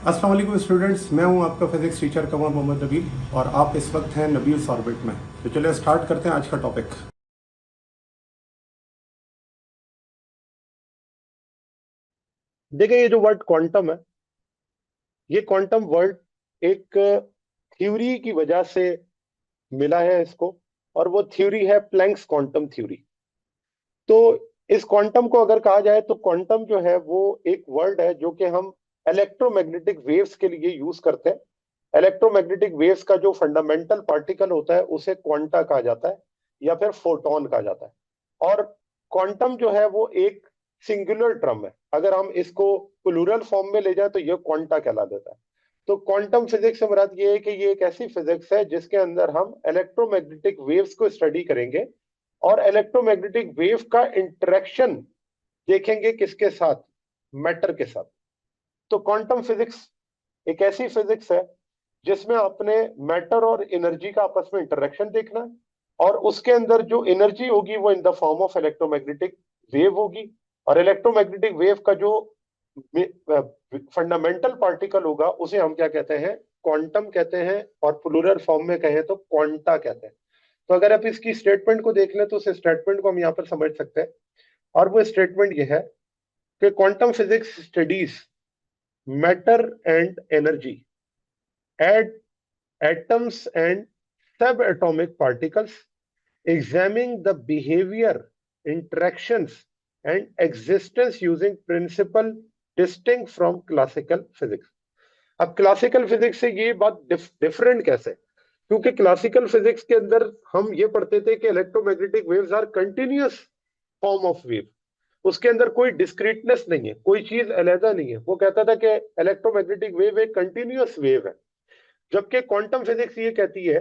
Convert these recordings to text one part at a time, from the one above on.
अस्सलाम वालेकुम स्टूडेंट्स, मैं हूं आपका फिजिक्स टीचर कमर मोहम्मद नबील और आप इस वक्त हैं नबील्स ऑर्बिट में। तो चलिए स्टार्ट करते हैं आज का टॉपिक। देखिए, ये जो वर्ड क्वांटम है, ये क्वांटम वर्ड एक थ्योरी की वजह से मिला है इसको। और वो थ्योरी है प्लैंक्स क्वांटम थ्योरी। तो इस क्वांटम को अगर कहा जाए तो क्वांटम जो है वो एक वर्ड है जो कि हम इलेक्ट्रोमैग्नेटिक वेव्स के लिए यूज करते हैं। इलेक्ट्रोमैग्नेटिक वेव्स का जो फंडामेंटल पार्टिकल होता है उसे क्वांटा कहा जाता है या फिर फोटोन कहा जाता है। और क्वांटम जो है वो एक सिंगुलर टर्म है। अगर हम इसको प्लूरल फॉर्म में ले जाए तो ये क्वांटा कहला देता है। तो क्वांटम फिजिक्स से मुराद ये है कि ये एक ऐसी फिजिक्स है जिसके अंदर हम इलेक्ट्रोमैग्नेटिक वेव्स को स्टडी करेंगे और इलेक्ट्रोमैग्नेटिक वेव का इंटरेक्शन देखेंगे किसके साथ, मैटर के साथ। तो क्वांटम फिजिक्स एक ऐसी फिजिक्स है जिसमें आपने मैटर और एनर्जी का आपस में इंटरेक्शन देखना है। और उसके अंदर जो एनर्जी होगी वो in the form of electromagnetic wave होगी। और इलेक्ट्रोमैग्नेटिक वेव का जो फंडामेंटल पार्टिकल होगा उसे हम क्या कहते हैं, क्वांटम कहते हैं। और प्लूरल फॉर्म में कहें तो क्वांटा कहते हैं। तो अगर आप इसकी स्टेटमेंट को देख लें तो उस स्टेटमेंट को हम यहाँ पर समझ सकते हैं। और वो स्टेटमेंट ये है कि quantum physics studies matter and energy at atoms and subatomic particles, examining the behavior, interactions, and existence using principle distinct from classical physics। अब क्लासिकल फिजिक्स से ये बात डिफरेंट कैसे? क्योंकि क्लासिकल फिजिक्स के अंदर हम ये पढ़ते थे कि electromagnetic waves are continuous form of wave. उसके अंदर कोई डिस्क्रीटनेस नहीं है, कोई चीज अलहदा नहीं है। वो कहता था कि इलेक्ट्रोमैग्नेटिक वेव एक कंटिन्यूअस वेव है। जबकि क्वांटम फिजिक्स ये कहती है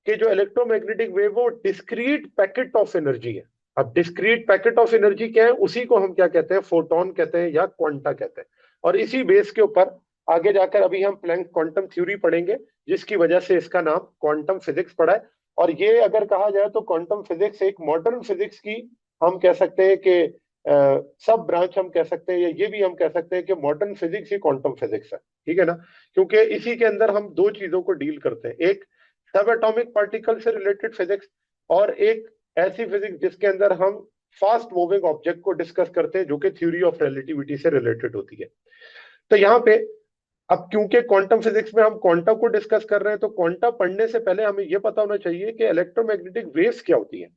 कि जो इलेक्ट्रोमैग्नेटिक वेव वो डिस्क्रीट पैकेट ऑफ एनर्जी है। अब डिस्क्रीट पैकेट ऑफ एनर्जी क्या है, उसी को हम क्या कहते हैं, फोटोन कहते हैं या क्वांटा कहते हैं। और इसी बेस के ऊपर आगे जाकर अभी हम प्लैंक क्वांटम थ्योरी पढ़ेंगे, जिसकी वजह से इसका नाम क्वांटम फिजिक्स पड़ा है। और ये अगर कहा जाए तो क्वांटम फिजिक्स एक मॉडर्न फिजिक्स की हम कह सकते हैं कि सब ब्रांच हम कह सकते हैं, या ये भी हम कह सकते हैं कि मॉडर्न फिजिक्स ही क्वांटम फिजिक्स है। ठीक है ना? क्योंकि इसी के अंदर हम दो चीजों को डील करते हैं, एक सब एटॉमिक पार्टिकल से रिलेटेड फिजिक्स और एक ऐसी फिजिक्स जिसके अंदर हम फास्ट मूविंग ऑब्जेक्ट को डिस्कस करते हैं जो कि थ्योरी ऑफ रिलेटिविटी से रिलेटेड होती है। तो यहाँ पे अब क्योंकि क्वांटम फिजिक्स में हम क्वांटा को डिस्कस कर रहे हैं तो क्वांटा पढ़ने से पहले हमें यह पता होना चाहिए कि इलेक्ट्रोमैग्नेटिक वेव्स क्या होती है।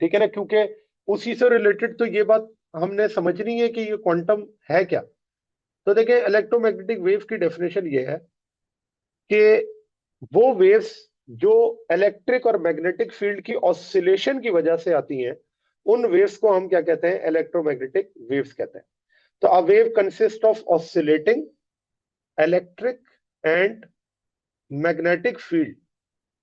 ठीक है ना? क्योंकि उसी से रिलेटेड तो ये बात हमने समझनी है कि ये क्वांटम है क्या। तो देखिए, इलेक्ट्रोमैग्नेटिक वेव की डेफिनेशन ये है कि वो वेव्स जो इलेक्ट्रिक और मैग्नेटिक फील्ड की ऑसिलेशन की वजह से आती हैं, उन वेव्स को हम क्या कहते हैं, इलेक्ट्रोमैग्नेटिक वेव्स कहते हैं। तो a wave consist of oscillating electric and magnetic field.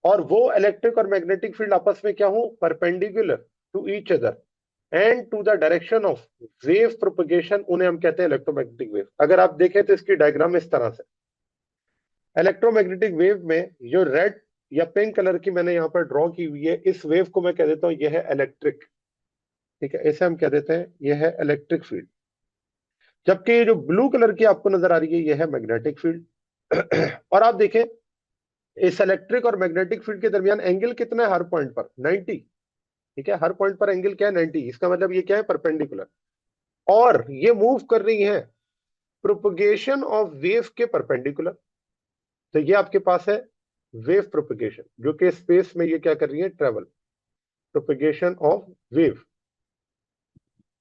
और वो इलेक्ट्रिक और मैग्नेटिक फील्ड आपस में क्या हो, perpendicular to each other and to the direction of wave propagation, उन्हें हम कहते हैं इलेक्ट्रोमैग्नेटिक वेव। अगर आप देखें तो इसकी डायग्राम इस तरह से, इलेक्ट्रोमैग्नेटिक वेव में जो रेड या पिंक कलर की मैंने यहाँ पर ड्रॉ की हुई है, इस वेव को मैं कह देता हूँ यह है इलेक्ट्रिक। ठीक है, इसे हम कह देते हैं यह है इलेक्ट्रिक फील्ड। जबकि ये जो ब्लू कलर की आपको नजर आ रही है यह है मैग्नेटिक फील्ड। और आप देखें, इस इलेक्ट्रिक और मैग्नेटिक फील्ड के दरमियान एंगल कितना है हर पॉइंट पर, 90। ठीक है, हर पॉइंट पर एंगल क्या है, 90। इसका मतलब ये क्या है, परपेंडिकुलर। और ये मूव कर रही है प्रोपगेशन ऑफ वेव के परपेंडिकुलर। तो ये आपके पास है वेव प्रोपगेशन, जो कि स्पेस में ये क्या कर रही है, ट्रेवल, प्रोपगेशन ऑफ वेव।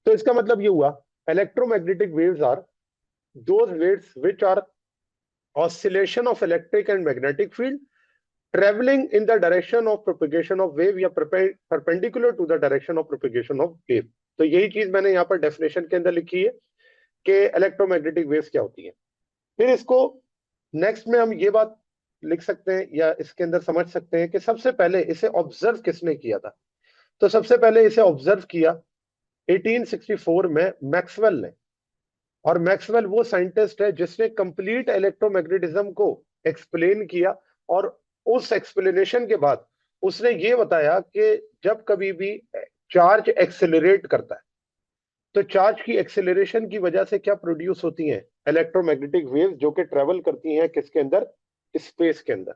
तो इसका मतलब ये हुआ, electromagnetic waves are those waves which are oscillation of electric and magnetic field traveling in the direction of propagation of wave या perpendicular to the direction of propagation of wave। तो यही चीज मैंने यहाँ पर डेफिनेशन के अंदर लिखी है कि इलेक्ट्रोमैग्नेटिक वेव्स क्या होती है। फिर इसको नेक्स्ट में हम ये बात लिख सकते हैं या इसके अंदर समझ सकते हैं कि सबसे पहले इसे ऑब्जर्व किसने किया था। तो सबसे पहले इसे ऑब्जर्व किया 1864 में मैक्सवेल ने। और मैक्सवेल वो साइंटिस्ट है जिसने कंप्लीट इलेक्ट्रोमैग्नेटिज्म को एक्सप्लेन किया। और उस एक्सप्लेनेशन के बाद उसने ये बताया कि जब कभी भी चार्ज एक्सेलरेट करता है तो चार्ज की एक्सेलरेशन की वजह से क्या प्रोड्यूस होती हैं, इलेक्ट्रोमैग्नेटिक वेव्स जो कि ट्रेवल करती हैं किसके अंदर, स्पेस के अंदर।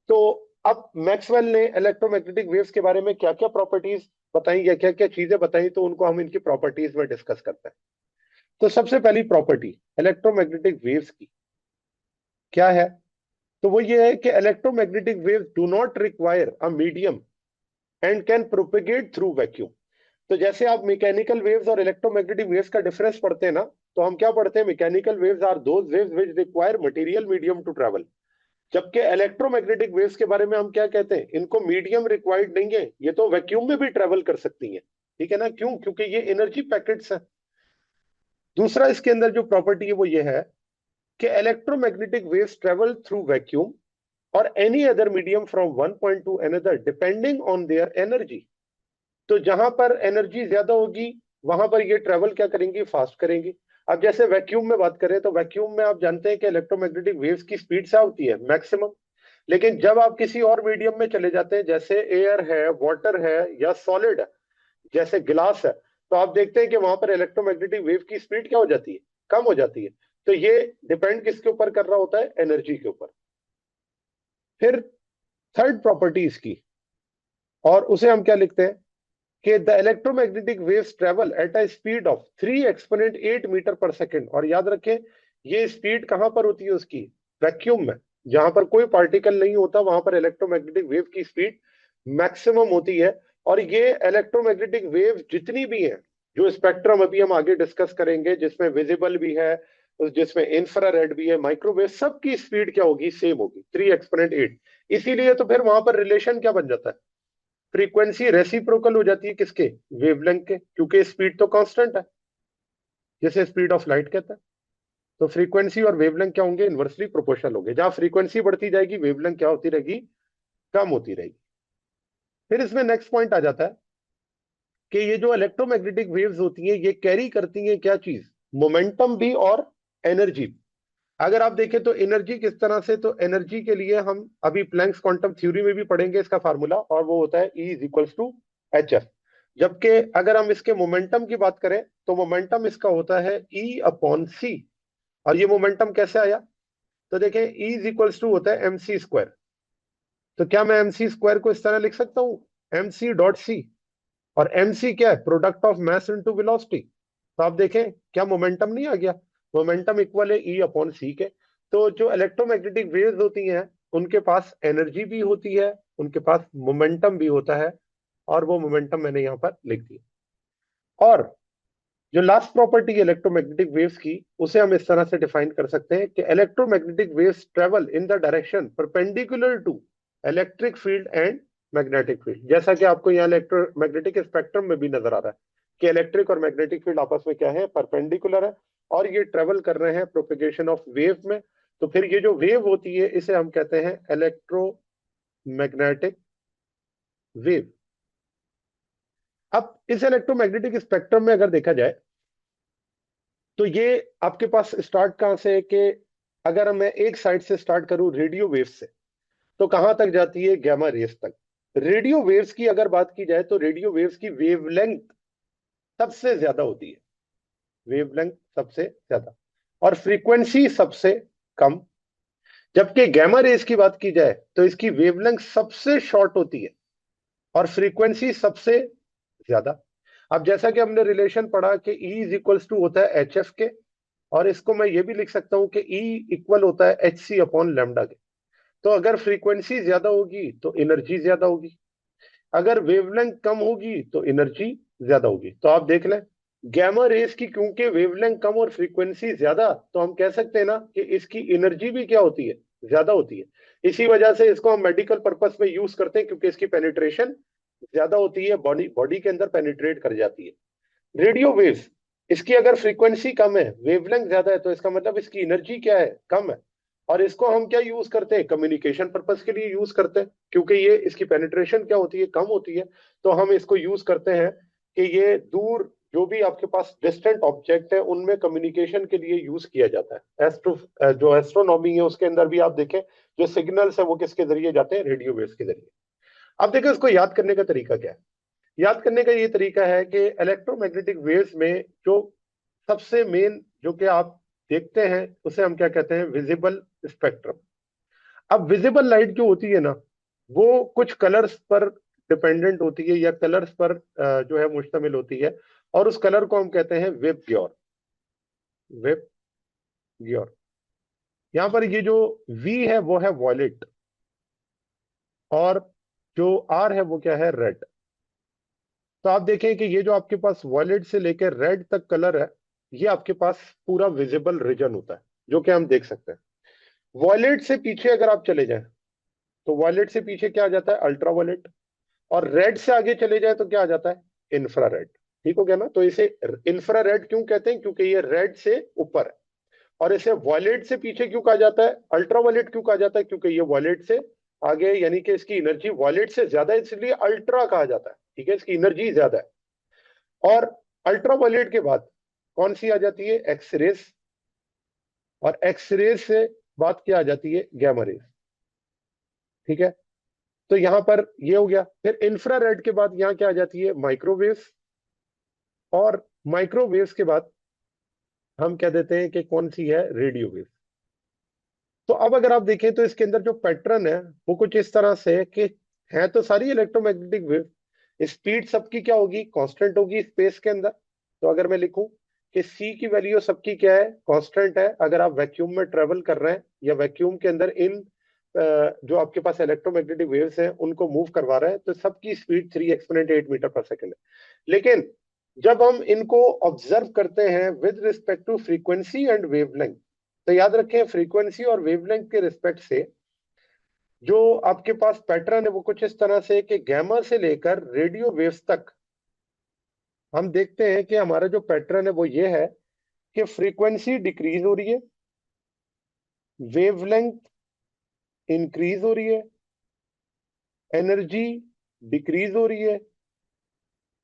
तो अब मैक्सवेल ने इलेक्ट्रोमैग्नेटिक वेव्स के बारे में क्या क्या प्रॉपर्टीज बताई या क्या क्या चीजें बताई, तो उनको हम इनकी प्रॉपर्टीज में डिस्कस करते हैं। तो सबसे पहली प्रॉपर्टी इलेक्ट्रोमैग्नेटिक वेव्स की क्या है, तो वो ये है कि electromagnetic waves do not require a medium and can propagate through vacuum. तो जैसे आप मैकेनिकल वेव्स और इलेक्ट्रोमैग्नेटिक वेव्स का डिफरेंस पढ़ते हैं ना, तो हम क्या पढ़ते हैं, mechanical waves are those waves which require material medium to travel, जबकि इलेक्ट्रोमैग्नेटिक वेव्स के बारे में हम क्या कहते हैं, इनको मीडियम रिक्वायर्ड नहीं है, ये तो वैक्यूम में भी ट्रैवल कर सकती हैं। ठीक है ना, क्यों, क्योंकि ये एनर्जी पैकेट्स है। दूसरा इसके अंदर जो प्रॉपर्टी है वो ये है कि electromagnetic waves travel through vacuum और any other medium from one point to another depending on their energy. तो जहां पर एनर्जी ज्यादा होगी वहां पर ये ट्रेवल क्या करेंगी, फास्ट करेंगी। अब जैसे वैक्यूम में बात करें तो वैक्यूम में आप जानते हैं कि इलेक्ट्रोमैग्नेटिक वेव्स की स्पीड क्या होती है, मैक्सिमम। लेकिन जब आप किसी और मीडियम में चले जाते हैं, जैसे एयर है, वाटर है या सॉलिड है, जैसे गिलास है, तो आप देखते हैं कि वहां पर इलेक्ट्रोमैग्नेटिक वेव की स्पीड क्या हो जाती है, कम हो जाती है। तो ये डिपेंड किसके ऊपर कर रहा होता है, एनर्जी के ऊपर। फिर थर्ड प्रॉपर्टी इसकी, और उसे हम क्या लिखते हैं कि the electromagnetic waves travel at a speed of 3 exponent 8 metre per second. और याद रखें ये स्पीड कहां पर होती है उसकी, वैक्यूम में, जहां पर कोई पार्टिकल नहीं होता वहां पर इलेक्ट्रोमैग्नेटिक वेव की स्पीड मैक्सिमम होती है। और ये इलेक्ट्रोमैग्नेटिक वेव जितनी भी है, जो स्पेक्ट्रम अभी हम आगे डिस्कस करेंगे, जिसमें विजिबल भी है, जिसमें इंफ्रारेड भी है, माइक्रोवेव, सबकी स्पीड क्या होगी, सेम होगी, 3 एक्सपोनेंट 8। इसीलिए तो फिर वहां पर रिलेशन क्या बन जाता है, फ्रीक्वेंसी रेसिप्रोकल हो जाती है किसके, वेवलेंथ के, क्योंकि स्पीड तो कांस्टेंट है, जैसे स्पीड ऑफ लाइट कहता है। तो फ्रीक्वेंसी और वेवलेंथ क्या होंगे, इनवर्सली प्रोपोर्शनल होंगे। जहां फ्रीक्वेंसी बढ़ती जाएगी वेवलेंथ क्या होती रहेगी, कम होती रहेगी। फिर इसमें नेक्स्ट पॉइंट आ जाता है कि ये जो इलेक्ट्रोमैग्नेटिक वेव्स होती हैं ये कैरी करती हैं क्या चीज, मोमेंटम भी और एनर्जी भी। अगर आप देखें तो एनर्जी किस तरह से, तो एनर्जी के लिए हम अभी प्लैंक्स क्वांटम थ्योरी में भी पढ़ेंगे इसका फार्मूला, और वो होता है E is equals to H F. जबकि अगर हम इसके मोमेंटम की बात करें तो मोमेंटम इसका होता है E अपॉन सी। और ये मोमेंटम कैसे आया, तो देखें E इज इक्वल्स टू होता है MC स्क्वायर। तो क्या मैं MC स्क्वायर को इस तरह लिख सकता हूं, MC डॉट सी, और MC क्या है, product of mass into velocity. तो आप देखें क्या मोमेंटम नहीं आ गया, मोमेंटम इक्वल है E अपॉन सी के। तो जो इलेक्ट्रोमैग्नेटिक वेव्स होती हैं उनके पास एनर्जी भी होती है, उनके पास मोमेंटम भी होता है, और वो मोमेंटम मैंने यहां पर लिख दिया। और जो लास्ट प्रॉपर्टी है इलेक्ट्रोमैग्नेटिक वेव्स की, उसे हम इस तरह से डिफाइन कर सकते हैं कि electromagnetic waves travel in the direction perpendicular to electric field and magnetic field. जैसा कि आपको यहाँ इलेक्ट्रोमैग्नेटिक स्पेक्ट्रम में भी नजर आ रहा है कि इलेक्ट्रिक और मैग्नेटिक फील्ड आपस में क्या है, परपेंडिकुलर है, और ये ट्रेवल कर रहे हैं प्रोपेगेशन ऑफ वेव में। तो फिर ये जो वेव होती है इसे हम कहते हैं इलेक्ट्रोमैग्नेटिक वेव। अब इस इलेक्ट्रोमैग्नेटिक स्पेक्ट्रम में अगर देखा जाए तो ये आपके पास स्टार्ट कहां से है, कि अगर मैं एक साइड से स्टार्ट करूं रेडियो वेव्स से, तो कहां तक जाती है, गैमा रेस तक। रेडियो वेव्स की अगर बात की जाए तो रेडियो वेव्स की वेवलेंथ सबसे ज्यादा होती है, वेवलेंथ सबसे ज्यादा, और फ्रीक्वेंसी सबसे कम। जबकि गैमा रेस की बात की जाए तो इसकी वेवलेंथ सबसे शॉर्ट होती है और फ्रीक्वेंसी सबसे ज्यादा। अब जैसा कि हमने रिलेशन पढ़ा कि E इज इक्वल्स टू होता है एच एफ के, और इसको मैं ये भी लिख सकता हूं कि E इक्वल होता है एच सी अपॉन लेमडा के। तो अगर फ्रीक्वेंसी ज्यादा होगी तो एनर्जी ज्यादा होगी, अगर वेवलेंथ कम होगी तो एनर्जी ज्यादा होगी। तो आप देख लें गैमा रेस की क्योंकि वेवलेंथ कम और फ्रीक्वेंसी ज्यादा, तो हम कह सकते हैं ना कि इसकी एनर्जी भी क्या होती है, ज्यादा होती है। इसी वजह से इसको हम मेडिकल पर्पस में यूज करते हैं, क्योंकि इसकी पेनिट्रेशन ज्यादा होती है, बॉडी बॉडी के अंदर पेनिट्रेट कर जाती है। रेडियो वेव्स, इसकी अगर फ्रीक्वेंसी कम है, वेवलेंथ ज्यादा है, तो इसका मतलब इसकी एनर्जी क्या है, कम है। और इसको हम क्या यूज करते हैं, कम्युनिकेशन पर्पस के लिए यूज करते हैं, क्योंकि ये इसकी पेनिट्रेशन क्या होती है, कम होती है। तो हम इसको यूज करते हैं कि ये दूर जो भी आपके पास डिस्टेंट ऑब्जेक्ट है उनमें कम्युनिकेशन के लिए यूज किया जाता है। जो एस्ट्रोनॉमी है उसके अंदर भी आप देखें जो सिग्नल्स है वो किसके जरिए जाते हैं, रेडियो वेव्स के जरिए। अब देखिए उसको याद करने का तरीका क्या है। याद करने का ये तरीका है कि इलेक्ट्रोमैग्नेटिक वेव्स में जो सबसे मेन जो कि आप देखते हैं उसे हम क्या कहते हैं, विजिबल स्पेक्ट्रम। अब विजिबल लाइट जो होती है ना, वो कुछ कलर्स पर डिपेंडेंट होती है या कलर्स पर जो है मुश्तमिल होती है, और उस कलर को हम कहते हैं वेब ग्योर। वेब ग्योर। यहां पर ये जो वी है वो है वॉयलेट, और जो आर है वो क्या है, रेड। तो आप देखें कि ये जो आपके पास वॉयलेट से लेकर रेड तक कलर है, ये आपके पास पूरा विजिबल रीजन होता है, जो कि हम देख सकते हैं। वॉयलेट से पीछे अगर आप चले जाएं, तो वॉयलेट से पीछे क्या आ जाता है, अल्ट्रा वॉयलेट। और रेड से आगे चले जाए तो क्या आ जाता है, इंफ्रारेड। ठीक हो गया ना। तो इसे इंफ्रारेड क्यों कहते हैं, क्योंकि ये रेड से ऊपर है। और इसे वॉयलेट से पीछे क्यों कहा जाता है, अल्ट्रा वॉयलेट क्यों कहा जाता है, क्योंकि ये वॉयलेट से आगे, यानी कि इसकी एनर्जी वॉयलेट से ज्यादा है, इसलिए अल्ट्रा कहा जाता है। ठीक है, इसकी एनर्जी ज्यादा है। और अल्ट्रा वॉयलेट के बाद कौन सी आ जाती है, एक्सरेज। और एक्सरेज से बात क्या आ जाती है, गैमा रेज। ठीक है, तो यहां पर ये हो गया। फिर इंफ्रारेड के बाद यहां क्या आ जाती है, माइक्रोवेव्स। और माइक्रोवेव्स के बाद हम कह देते हैं कि कौन सी है, रेडियो वेव। तो अब अगर आप देखें तो इसके अंदर जो पैटर्न है वो कुछ इस तरह से है कि है तो सारी इलेक्ट्रोमैग्नेटिक वेव, स्पीड सबकी क्या होगी, कांस्टेंट होगी स्पेस के अंदर। तो अगर मैं लिखूं कि सी की वैल्यू सबकी क्या है, कांस्टेंट है। अगर आप वैक्यूम में ट्रेवल कर रहे हैं या वैक्यूम के अंदर इन जो आपके पास इलेक्ट्रोमैग्नेटिक वेव्स हैं उनको मूव करवा रहे हैं, तो सबकी speed 3 exponent 8 metre per second है। लेकिन जब हम इनको ऑब्जर्व करते हैं with respect to frequency and wavelength, तो याद रखें फ्रीक्वेंसी और वेवलेंथ के रिस्पेक्ट से जो आपके पास पैटर्न है वो कुछ इस तरह से कि गैमा से लेकर रेडियो वेव्स तक हम देखते हैं कि हमारा जो पैटर्न है वो ये है कि फ्रीक्वेंसी डिक्रीज हो रही है, वेवलेंथ इंक्रीज हो रही है, एनर्जी डिक्रीज हो रही है।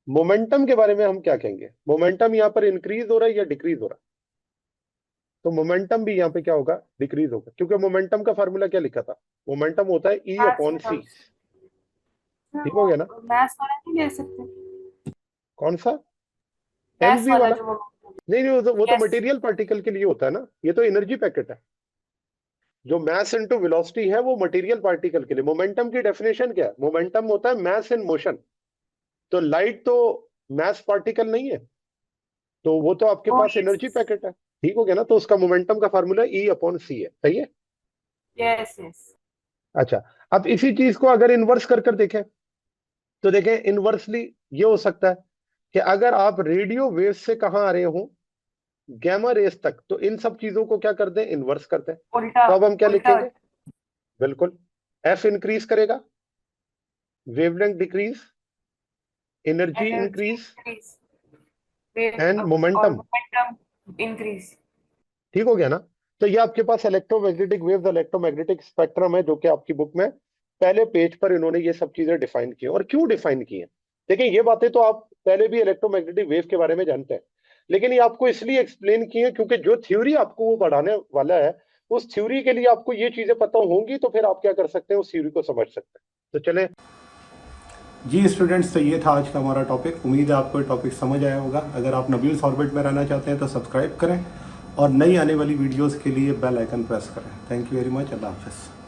मोमेंटम के बारे में हम क्या कहेंगे, मोमेंटम यहाँ पर इंक्रीज हो रहा है या डिक्रीज हो रहा है, तो मोमेंटम भी यहाँ पे क्या होगा, डिक्रीज होगा। क्योंकि मोमेंटम का फार्मूला क्या लिखा था, मोमेंटम होता है ई अपॉन सी। ठीक हो गया ना। मैथ्स वाला नहीं ले सकते, कौन सा, एम मैथ्स वी वाला वाला? जो नहीं नहीं, वो तो यस मटेरियल पार्टिकल के लिए होता है ना, ये तो एनर्जी पैकेट है। जो मास इनटू वेलोसिटी है वो मटेरियल पार्टिकल के लिए। मोमेंटम की डेफिनेशन क्या है, मोमेंटम होता है मास इन मोशन। तो लाइट तो मास पार्टिकल नहीं है, तो वो तो आपके ओ पास एनर्जी पैकेट है। ठीक हो गया ना। तो उसका मोमेंटम का फार्मूला ई अपॉन सी है, सही है। यस यस अच्छा, अब इसी चीज को अगर इन्वर्स कर कर देखें, तो देखें इनवर्सली ये हो सकता है कि अगर आप रेडियो वेव से कहाँ आ रहे हो, गैमा रेस तक, तो इन सब चीजों को क्या कर दें, इन्वर्स कर दें। उल्टा तो अब हम क्या उल्टा लिखेंगे, बिल्कुल, एफ इंक्रीज करेगा, wavelength decrease, energy energy increase increase wave and और मोमेंटम। Momentum increase. ठीक हो गया ना। तो ये आपके पास इलेक्ट्रोमैग्नेटिक वेव्स, इलेक्ट्रोमैग्नेटिक स्पेक्ट्रम है, जो कि आपकी बुक में पहले पेज पर इन्होंने ये सब चीजें डिफाइन की हैं। और क्यों डिफाइन की हैं, देखिए ये बातें तो आप पहले भी इलेक्ट्रोमैग्नेटिक वेव के बारे में जानते हैं, लेकिन ये आपको इसलिए एक्सप्लेन की है क्योंकि जो थ्योरी आपको वो पढ़ाने वाला है, उस थ्योरी के लिए आपको ये चीजें पता होंगी, तो फिर आप क्या कर सकते हैं, उस थ्योरी को समझ सकते हैं। तो चले जी स्टूडेंट्स, तो ये था आज का हमारा टॉपिक। उम्मीद है आपको ये टॉपिक समझ आया होगा। अगर आप नबील्स ऑर्बिट में रहना चाहते हैं तो सब्सक्राइब करें और नई आने वाली वीडियोस के लिए बेल आइकन प्रेस करें। Thank you very much. अल्लाह हाफिज़।